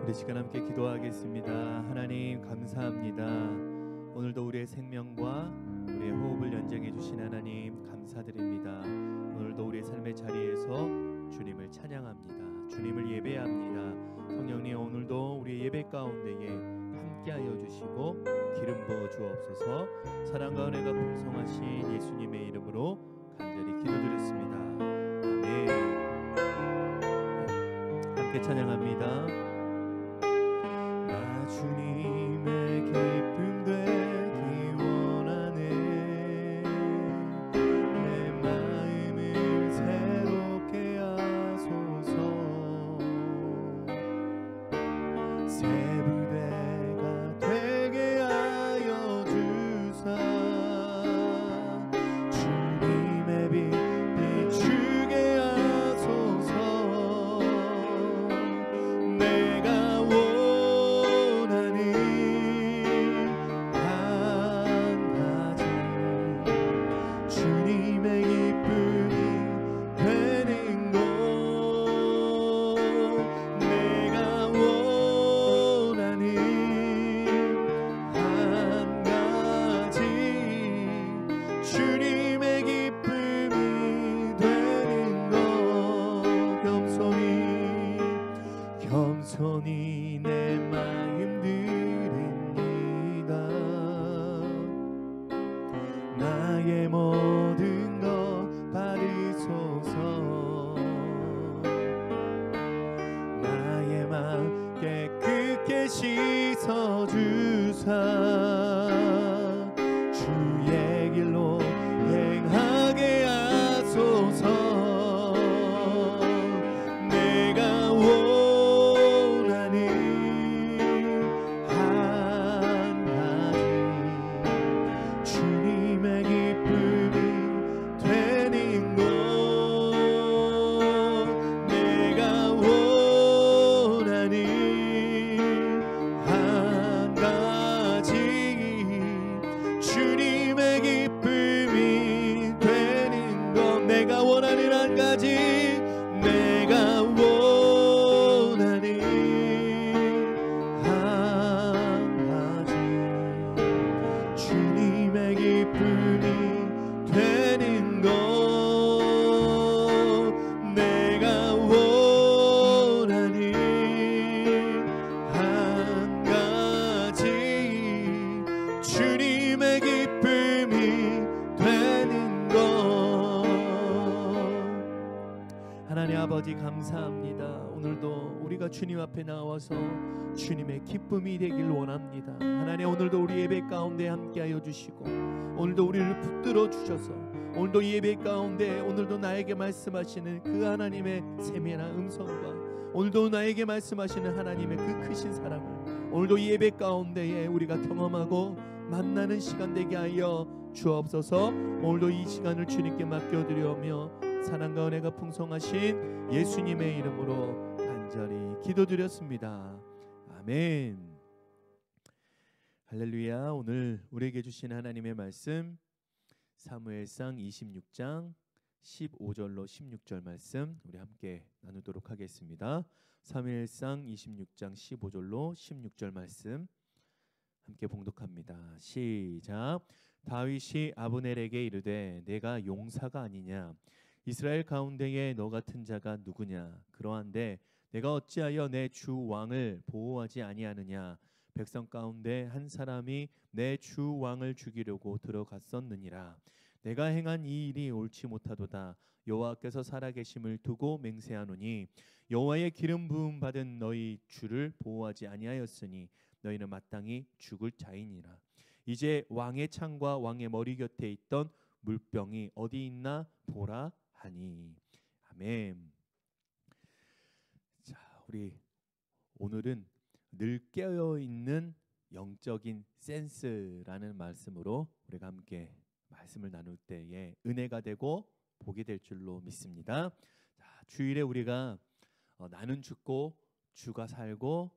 우리 시간 함께 기도하겠습니다. 하나님 감사합니다. 오늘도 우리의 생명과 우리의 호흡을 연장해 주신 하나님 감사드립니다. 오늘도 우리의 삶의 자리에서 주님을 찬양합니다. 주님을 예배합니다. 성령님, 오늘도 우리의 예배 가운데에 함께하여 주시고 기름 부어 주옵소서. 사랑과 은혜가 풍성하신 예수님의 이름으로 간절히 기도드렸습니다. 아멘. 함께 찬양합니다. 주님의 기쁨 되기 원하네. 내 마음을 새롭게 하소서. 새 부대가 되게 하여 주사. 주님의 빛 비추게 하소서. 내가 겸손히 내 마음 드립니다. 나의 모든 것 받으소서. 나의 마음 깨끗게 씻어주사. 주의 길로 행하게 하소서. 내가 하나님 아버지 감사합니다. 오늘도 우리가 주님 앞에 나와서 주님의 기쁨이 되길 원합니다. 하나님, 오늘도 우리 예배 가운데 함께하여 주시고 오늘도 우리를 붙들어 주셔서 오늘도 예배 가운데 오늘도 나에게 말씀하시는 그 하나님의 세밀한 음성과 오늘도 나에게 말씀하시는 하나님의 그 크신 사랑을 오늘도 예배 가운데에 우리가 경험하고 만나는 시간 되게 하여 주옵소서. 오늘도 이 시간을 주님께 맡겨드리며 사랑과 은혜가 풍성하신 예수님의 이름으로 간절히 기도드렸습니다. 아멘. 할렐루야. 오늘 우리에게 주신 하나님의 말씀 사무엘상 26장 15절로 16절 말씀 우리 함께 나누도록 하겠습니다. 사무엘상 26장 15절로 16절 말씀 함께 봉독합니다. 시작. 다윗이 아브넬에게 이르되 내가 용사가 아니냐? 이스라엘 가운데에 너 같은 자가 누구냐? 그러한데 내가 어찌하여 내 주 왕을 보호하지 아니하느냐? 백성 가운데 한 사람이 내 주 왕을 죽이려고 들어갔었느니라. 내가 행한 이 일이 옳지 못하도다. 여호와께서 살아계심을 두고 맹세하노니 여호와의 기름 부음 받은 너희 주를 보호하지 아니하였으니 너희는 마땅히 죽을 자이니라. 이제 왕의 창과 왕의 머리 곁에 있던 물병이 어디 있나 보라 하니. 아멘. 자, 우리 오늘은 늘 깨어 있는 영적인 센스라는 말씀으로 우리가 함께 말씀을 나눌 때에 은혜가 되고 복이 될 줄로 믿습니다. 자, 주일에 우리가 나는 죽고 주가 살고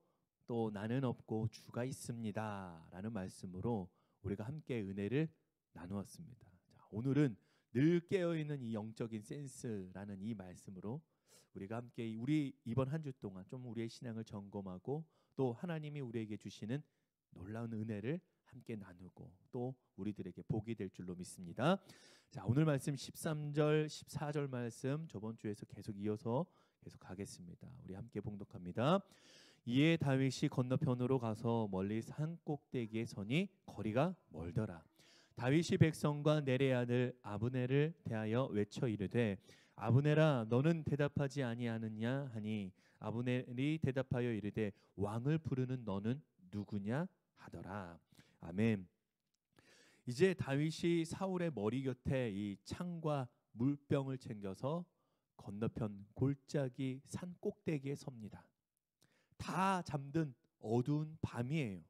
또 나는 없고 주가 있습니다 라는 말씀으로 우리가 함께 은혜를 나누었습니다. 자, 오늘은 늘 깨어있는 이 영적인 센스라는 이 말씀으로 우리가 함께 우리 이번 한 주 동안 좀 우리의 신앙을 점검하고 또 하나님이 우리에게 주시는 놀라운 은혜를 함께 나누고 또 우리들에게 복이 될 줄로 믿습니다. 자, 오늘 말씀 13절, 14절 말씀 저번 주에서 계속 이어서 계속 가겠습니다. 우리 함께 봉독합니다. 이에 다윗이 건너편으로 가서 멀리 산 꼭대기에 서니 거리가 멀더라. 다윗이 백성과 넬의 아들 아브넬을 대하여 외쳐 이르되 아브넬아 너는 대답하지 아니하느냐 하니 아브넬이 대답하여 이르되 왕을 부르는 너는 누구냐 하더라. 아멘. 이제 다윗이 사울의 머리 곁에 이 창과 물병을 챙겨서 건너편 골짜기 산 꼭대기에 섭니다. 다 잠든 어두운 밤이에요.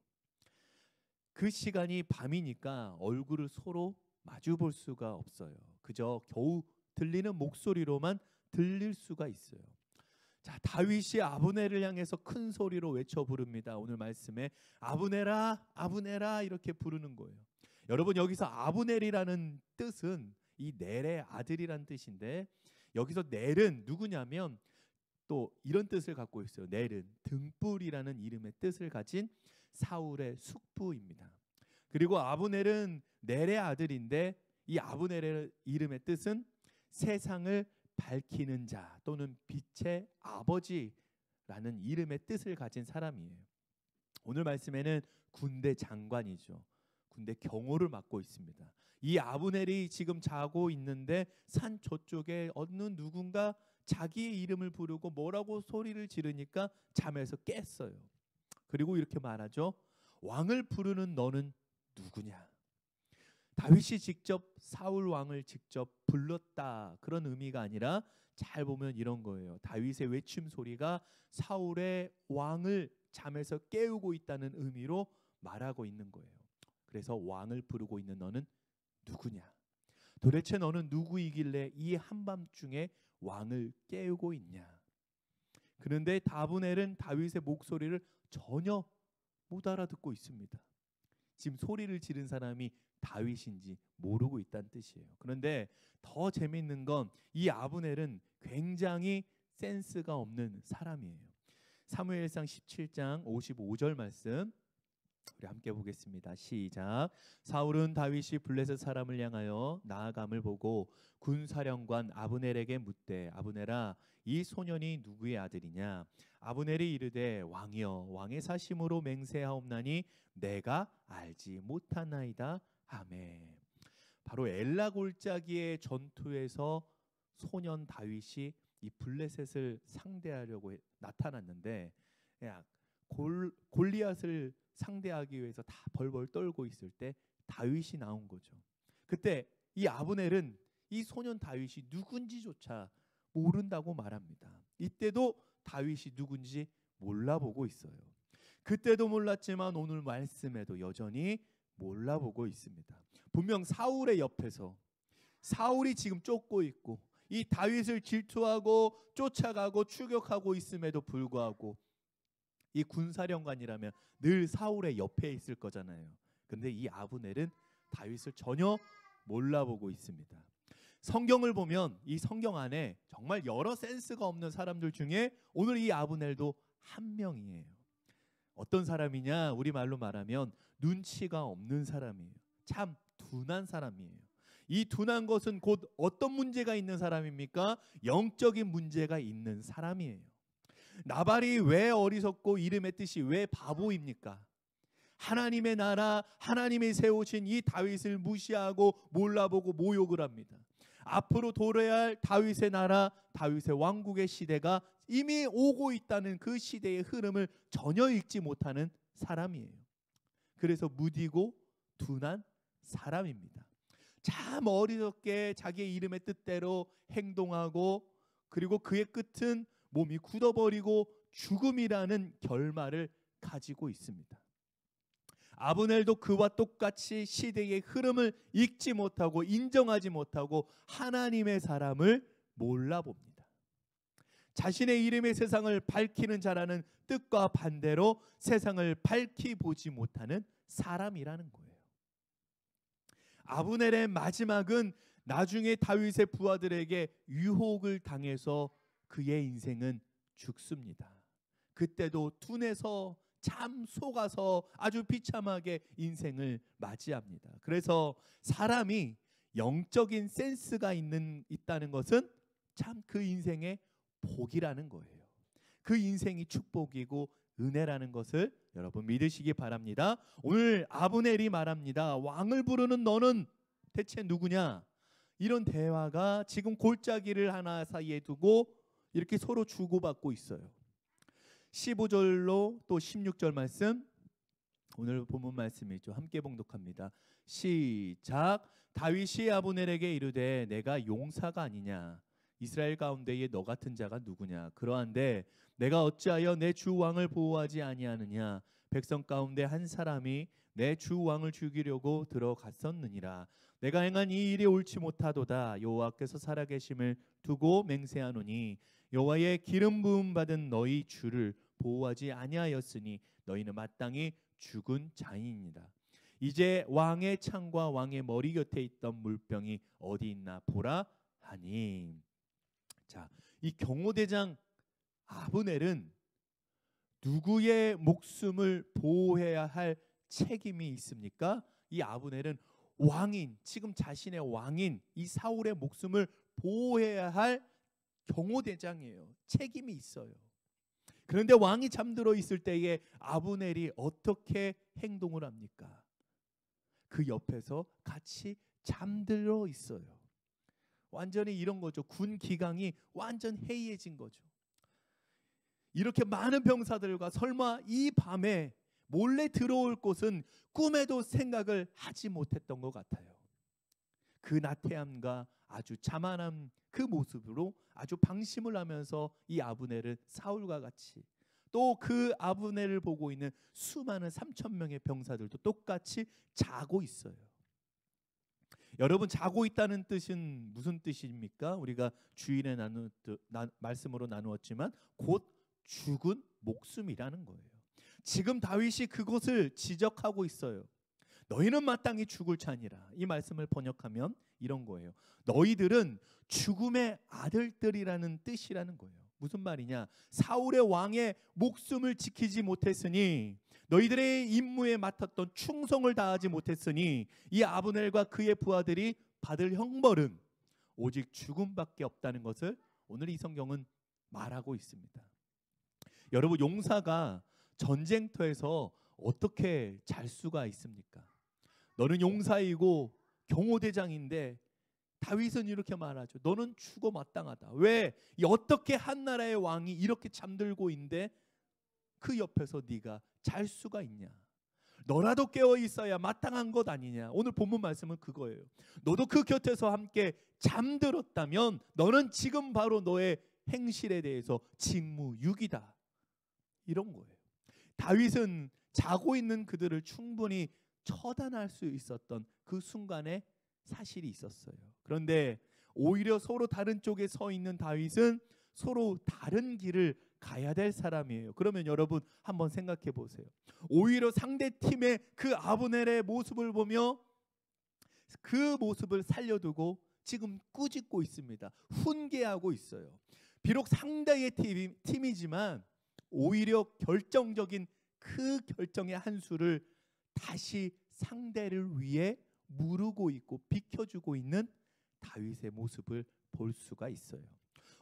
그 시간이 밤이니까 얼굴을 서로 마주 볼 수가 없어요. 그저 겨우 들리는 목소리로만 들릴 수가 있어요. 자, 다윗이 아브넬을 향해서 큰 소리로 외쳐 부릅니다. 오늘 말씀에 아브넬아 아브넬아 이렇게 부르는 거예요. 여러분, 여기서 아브넬이라는 뜻은 이 넬의 아들이란 뜻인데 여기서 넬은 누구냐면 또 이런 뜻을 갖고 있어요. 넬은 등불이라는 이름의 뜻을 가진 사울의 숙부입니다. 그리고 아브넬은 넬의 아들인데 이 아브넬의 이름의 뜻은 세상을 밝히는 자 또는 빛의 아버지라는 이름의 뜻을 가진 사람이에요. 오늘 말씀에는 군대 장관이죠. 군대 경호를 맡고 있습니다. 이 아브넬이 지금 자고 있는데 산 저쪽에 어느 누군가 자기의 이름을 부르고 뭐라고 소리를 지르니까 잠에서 깼어요. 그리고 이렇게 말하죠. 왕을 부르는 너는 누구냐? 다윗이 직접 사울 왕을 직접 불렀다 그런 의미가 아니라 잘 보면 이런 거예요. 다윗의 외침 소리가 사울의 왕을 잠에서 깨우고 있다는 의미로 말하고 있는 거예요. 그래서 왕을 부르고 있는 너는 누구냐? 도대체 너는 누구이길래 이 한밤중에 왕을 깨우고 있냐? 그런데 아브넬은 다윗의 목소리를 전혀 못 알아듣고 있습니다. 지금 소리를 지른 사람이 다윗인지 모르고 있다는 뜻이에요. 그런데 더 재미있는 건 이 아브넬은 굉장히 센스가 없는 사람이에요. 사무엘상 17장 55절 말씀 우리 함께 보겠습니다. 시작. 사울은 다윗이 블레셋 사람을 향하여 나아감을 보고 군사령관 아브넬에게 묻되 아브넬아 이 소년이 누구의 아들이냐? 아브넬이 이르되 왕이여 왕의 사심으로 맹세하옵나니 내가 알지 못하나이다. 아멘. 바로 엘라 골짜기의 전투에서 소년 다윗이 이 블레셋을 상대하려고 나타났는데 골리앗을 상대하기 위해서 다 벌벌 떨고 있을 때 다윗이 나온 거죠. 그때 이 아브넬은 이 소년 다윗이 누군지조차 모른다고 말합니다. 이때도 다윗이 누군지 몰라보고 있어요. 그때도 몰랐지만 오늘 말씀에도 여전히 몰라보고 있습니다. 분명 사울의 옆에서 사울이 지금 쫓고 있고 이 다윗을 질투하고 쫓아가고 추격하고 있음에도 불구하고 이 군사령관이라면 늘 사울의 옆에 있을 거잖아요. 근데 이 아브넬은 다윗을 전혀 몰라보고 있습니다. 성경을 보면 이 성경 안에 정말 여러 센스가 없는 사람들 중에 오늘 이 아브넬도 한 명이에요. 어떤 사람이냐? 우리말로 말하면 눈치가 없는 사람이에요. 참 둔한 사람이에요. 이 둔한 것은 곧 어떤 문제가 있는 사람입니까? 영적인 문제가 있는 사람이에요. 나발이 왜 어리석고 이름의 뜻이 왜 바보입니까? 하나님의 나라, 하나님이 세우신 이 다윗을 무시하고 몰라보고 모욕을 합니다. 앞으로 도래야 할 다윗의 나라, 다윗의 왕국의 시대가 이미 오고 있다는 그 시대의 흐름을 전혀 읽지 못하는 사람이에요. 그래서 무디고 둔한 사람입니다. 참 어리석게 자기의 이름의 뜻대로 행동하고 그리고 그의 끝은 몸이 굳어버리고 죽음이라는 결말을 가지고 있습니다. 아브넬도 그와 똑같이 시대의 흐름을 읽지 못하고 인정하지 못하고 하나님의 사람을 몰라봅니다. 자신의 이름의 세상을 밝히는 자라는 뜻과 반대로 세상을 밝히 보지 못하는 사람이라는 거예요. 아브넬의 마지막은 나중에 다윗의 부하들에게 유혹을 당해서 그의 인생은 죽습니다. 그때도 둔해서 참 속아서 아주 비참하게 인생을 맞이합니다. 그래서 사람이 영적인 센스가 있다는 것은 참 그 인생의 복이라는 거예요. 그 인생이 축복이고 은혜라는 것을 여러분 믿으시기 바랍니다. 오늘 아브넬이 말합니다. 왕을 부르는 너는 대체 누구냐? 이런 대화가 지금 골짜기를 하나 사이에 두고 이렇게 서로 주고받고 있어요. 15절로 또 16절 말씀, 오늘 본문 말씀이죠. 함께 봉독합니다. 시작. 다윗이 아브넬에게 이르되 내가 용사가 아니냐? 이스라엘 가운데에 너 같은 자가 누구냐? 그러한데 내가 어찌하여 내 주 왕을 보호하지 아니하느냐? 백성 가운데 한 사람이 내 주 왕을 죽이려고 들어갔었느니라. 내가 행한 이 일이 옳지 못하도다. 여호와께서 살아계심을 두고 맹세하노니 여호와의 기름 부음 받은 너희 주를 보호하지 아니하였으니 너희는 마땅히 죽은 자이니라. 이제 왕의 창과 왕의 머리 곁에 있던 물병이 어디 있나 보라 하니. 자, 이 경호대장 아브넬은 누구의 목숨을 보호해야 할 책임이 있습니까? 이 아브넬은 왕인, 지금 자신의 왕인 이 사울의 목숨을 보호해야 할 경호대장이에요. 책임이 있어요. 그런데 왕이 잠들어 있을 때에 아브넬이 어떻게 행동을 합니까? 그 옆에서 같이 잠들어 있어요. 완전히 이런 거죠. 군 기강이 완전 해이해진 거죠. 이렇게 많은 병사들과 설마 이 밤에 몰래 들어올 곳은 꿈에도 생각을 하지 못했던 것 같아요. 그 나태함과 아주 자만한 그 모습으로 아주 방심을 하면서 이 아브넬은 사울과 같이, 또 그 아브넬을 보고 있는 수많은 3,000명의 병사들도 똑같이 자고 있어요. 여러분, 자고 있다는 뜻은 무슨 뜻입니까? 우리가 주일에 말씀으로 나누었지만 곧 죽은 목숨이라는 거예요. 지금 다윗이 그것을 지적하고 있어요. 너희는 마땅히 죽을 자니라. 이 말씀을 번역하면 이런 거예요. 너희들은 죽음의 아들들이라는 뜻이라는 거예요. 무슨 말이냐? 사울의 왕의 목숨을 지키지 못했으니, 너희들의 임무에 맡았던 충성을 다하지 못했으니 이 아브넬과 그의 부하들이 받을 형벌은 오직 죽음밖에 없다는 것을 오늘 이 성경은 말하고 있습니다. 여러분, 용사가 전쟁터에서 어떻게 잘 수가 있습니까? 너는 용사이고 경호대장인데 다윗은 이렇게 말하죠. 너는 죽어 마땅하다. 왜? 어떻게 한 나라의 왕이 이렇게 잠들고 있는데 그 옆에서 네가 잘 수가 있냐? 너라도 깨어 있어야 마땅한 것 아니냐? 오늘 본문 말씀은 그거예요. 너도 그 곁에서 함께 잠들었다면 너는 지금 바로 너의 행실에 대해서 직무유기다. 이런 거예요. 다윗은 자고 있는 그들을 충분히 처단할 수 있었던 그 순간에 사실이 있었어요. 그런데 오히려 서로 다른 쪽에 서 있는 다윗은 서로 다른 길을 가야 될 사람이에요. 그러면 여러분 한번 생각해 보세요. 오히려 상대 팀의 그 아브넬의 모습을 보며 그 모습을 살려두고 지금 꾸짖고 있습니다. 훈계하고 있어요. 비록 상대의 팀이지만 오히려 결정적인 그 결정의 한 수를 다시 상대를 위해 무르고 있고 비켜주고 있는 다윗의 모습을 볼 수가 있어요.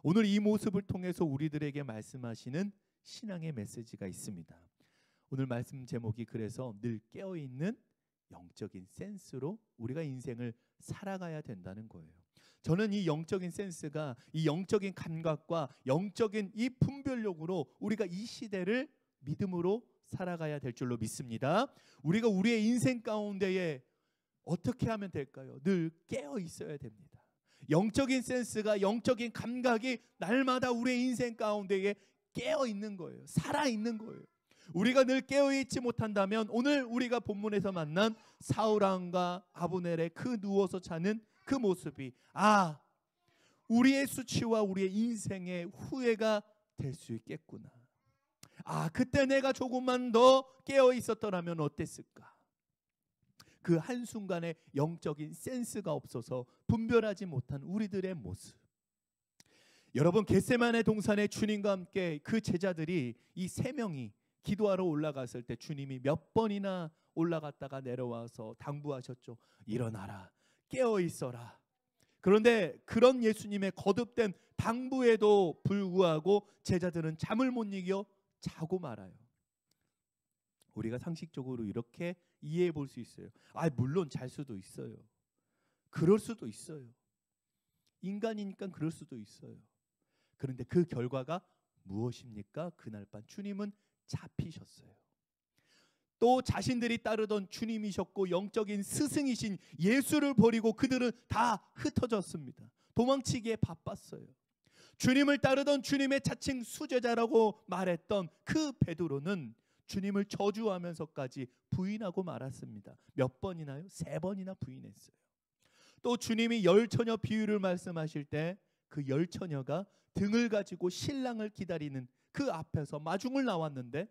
오늘 이 모습을 통해서 우리들에게 말씀하시는 신앙의 메시지가 있습니다. 오늘 말씀 제목이 그래서 늘 깨어있는 영적인 센스로 우리가 인생을 살아가야 된다는 거예요. 저는 이 영적인 센스가, 이 영적인 감각과 영적인 이 분별력으로 우리가 이 시대를 믿음으로 살아가야 될 줄로 믿습니다. 우리가 우리의 인생 가운데에 어떻게 하면 될까요? 늘 깨어 있어야 됩니다. 영적인 센스가, 영적인 감각이 날마다 우리의 인생 가운데에 깨어 있는 거예요. 살아 있는 거예요. 우리가 늘 깨어 있지 못한다면 오늘 우리가 본문에서 만난 사울왕과 아브넬의 그 누워서 자는 그 모습이 우리의 수치와 우리의 인생의 후회가 될 수 있겠구나. 그때 내가 조금만 더 깨어 있었더라면 어땠을까? 그 한순간에 영적인 센스가 없어서 분별하지 못한 우리들의 모습. 여러분, 겟세마네 동산에 주님과 함께 그 제자들이 이 세 명이 기도하러 올라갔을 때 주님이 몇 번이나 올라갔다가 내려와서 당부하셨죠. 일어나라, 깨어 있어라. 그런데 그런 예수님의 거듭된 당부에도 불구하고 제자들은 잠을 못 이겨 자고 말아요. 우리가 상식적으로 이렇게 이해해 볼 수 있어요. 물론 잘 수도 있어요. 그럴 수도 있어요. 인간이니까 그럴 수도 있어요. 그런데 그 결과가 무엇입니까? 그날 밤 주님은 잡히셨어요. 또 자신들이 따르던 주님이셨고 영적인 스승이신 예수를 버리고 그들은 다 흩어졌습니다. 도망치기에 바빴어요. 주님을 따르던 주님의 자칭 수제자라고 말했던 그 베드로는 주님을 저주하면서까지 부인하고 말았습니다. 몇 번이나요? 3번이나 부인했어요. 또 주님이 열처녀 비유를 말씀하실 때 그 열처녀가 등을 가지고 신랑을 기다리는 그 앞에서 마중을 나왔는데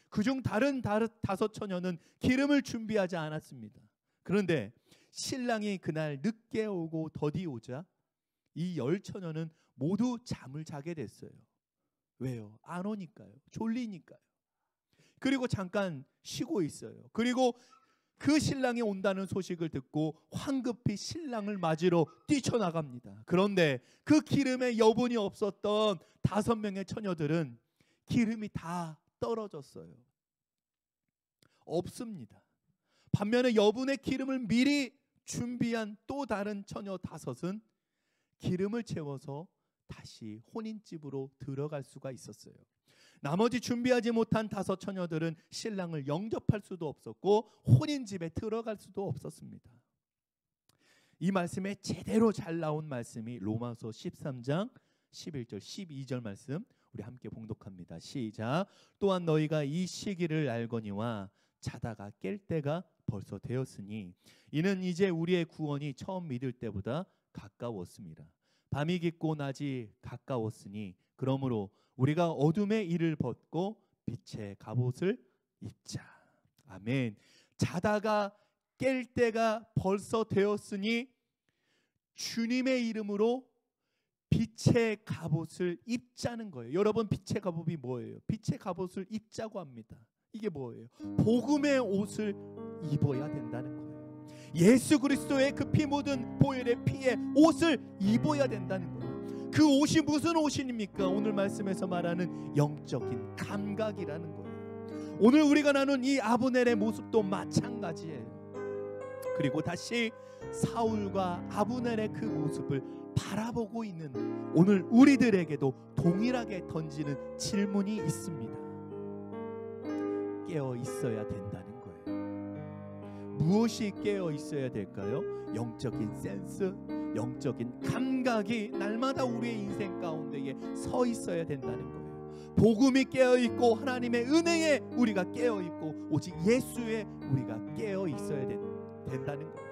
그중 다른 5 처녀는 기름을 준비하지 않았습니다. 그런데 신랑이 그날 늦게 오고 더디 오자 이 10처녀는 모두 잠을 자게 됐어요. 왜요? 안 오니까요. 졸리니까요. 그리고 잠깐 쉬고 있어요. 그리고 그 신랑이 온다는 소식을 듣고 황급히 신랑을 맞으러 뛰쳐나갑니다. 그런데 그 기름에 여분이 없었던 5명의 처녀들은 기름이 다 떨어졌어요. 없습니다. 반면에 여분의 기름을 미리 준비한 또 다른 처녀 5은 기름을 채워서 다시 혼인집으로 들어갈 수가 있었어요. 나머지 준비하지 못한 5 처녀들은 신랑을 영접할 수도 없었고 혼인집에 들어갈 수도 없었습니다. 이 말씀에 제대로 잘 나온 말씀이 로마서 13장 11절 12절 말씀, 우리 함께 봉독합니다. 시작. 또한 너희가 이 시기를 알거니와 자다가 깰 때가 벌써 되었으니 이는 이제 우리의 구원이 처음 믿을 때보다 가까웠습니다. 밤이 깊고 낮이 가까웠으니 그러므로 우리가 어둠의 일을 벗고 빛의 갑옷을 입자. 아멘. 자다가 깰 때가 벌써 되었으니 주님의 이름으로 빛의 갑옷을 입자는 거예요. 여러분, 빛의 갑옷이 뭐예요? 빛의 갑옷을 입자고 합니다. 이게 뭐예요? 복음의 옷을 입어야 된다는 거예요. 예수 그리스도의 그 피 묻은 보혈의 피의 옷을 입어야 된다는 거예요. 그 옷이 무슨 옷입니까? 오늘 말씀에서 말하는 영적인 감각이라는 거예요. 오늘 우리가 나눈 이 아브넬의 모습도 마찬가지예요. 그리고 다시 사울과 아브넬의 그 모습을 바라보고 있는 오늘 우리들에게도 동일하게 던지는 질문이 있습니다. 깨어 있어야 된다는 거예요. 무엇이 깨어 있어야 될까요? 영적인 센스, 영적인 감각이 날마다 우리의 인생 가운데에 서 있어야 된다는 거예요. 복음이 깨어있고 하나님의 은혜에 우리가 깨어있고 오직 예수에 우리가 깨어 있어야 된다는 거예요.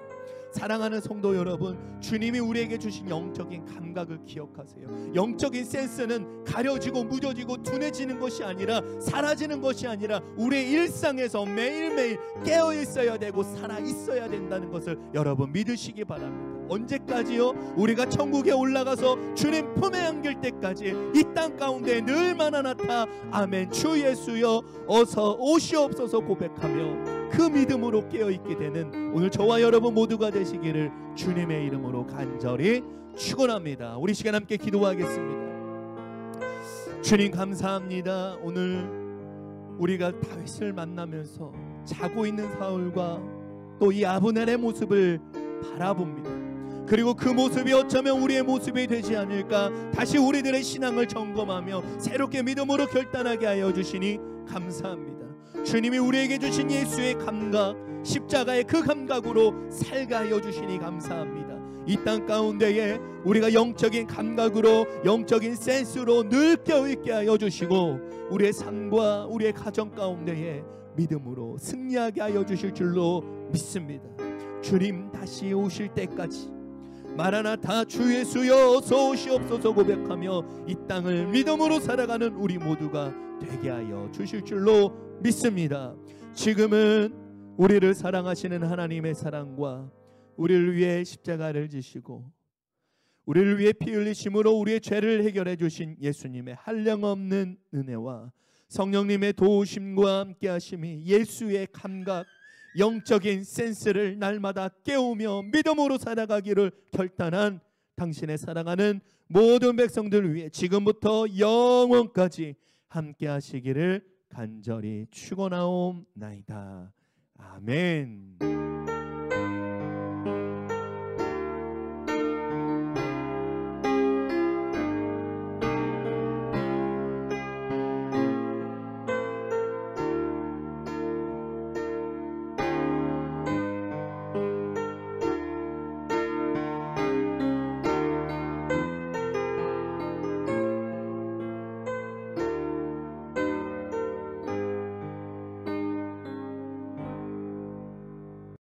사랑하는 성도 여러분, 주님이 우리에게 주신 영적인 감각을 기억하세요. 영적인 센스는 가려지고 무뎌지고 둔해지는 것이 아니라, 사라지는 것이 아니라 우리의 일상에서 매일매일 깨어 있어야 되고 살아 있어야 된다는 것을 여러분 믿으시기 바랍니다. 언제까지요? 우리가 천국에 올라가서 주님 품에 안길 때까지 이 땅 가운데 늘마다 나타 아멘 주 예수여 어서 오시옵소서 고백하며 그 믿음으로 깨어있게 되는 오늘 저와 여러분 모두가 되시기를 주님의 이름으로 간절히 축원합니다. 우리 시간 함께 기도하겠습니다. 주님 감사합니다. 오늘 우리가 다윗을 만나면서 자고 있는 사울과 또 이 아브넬의 모습을 바라봅니다. 그리고 그 모습이 어쩌면 우리의 모습이 되지 않을까, 다시 우리들의 신앙을 점검하며 새롭게 믿음으로 결단하게 하여 주시니 감사합니다. 주님이 우리에게 주신 예수의 감각, 십자가의 그 감각으로 살게 하여 주시니 감사합니다. 이 땅 가운데에 우리가 영적인 감각으로, 영적인 센스로 늘 깨어있게 하여 주시고 우리의 삶과 우리의 가정 가운데에 믿음으로 승리하게 하여 주실 줄로 믿습니다. 주님 다시 오실 때까지 마라나타 주 예수여 어서 오시옵소서 고백하며 이 땅을 믿음으로 살아가는 우리 모두가 되게 하여 주실 줄로 믿습니다. 지금은 우리를 사랑하시는 하나님의 사랑과 우리를 위해 십자가를 지시고 우리를 위해 피 흘리심으로 우리의 죄를 해결해 주신 예수님의 한량없는 은혜와 성령님의 도우심과 함께 하심이 예수의 감각, 영적인 센스를 날마다 깨우며 믿음으로 살아가기를 결단한 당신의 사랑하는 모든 백성들을 위해 지금부터 영원까지 함께 하시기를 간절히 축원하옵나이다. 아멘.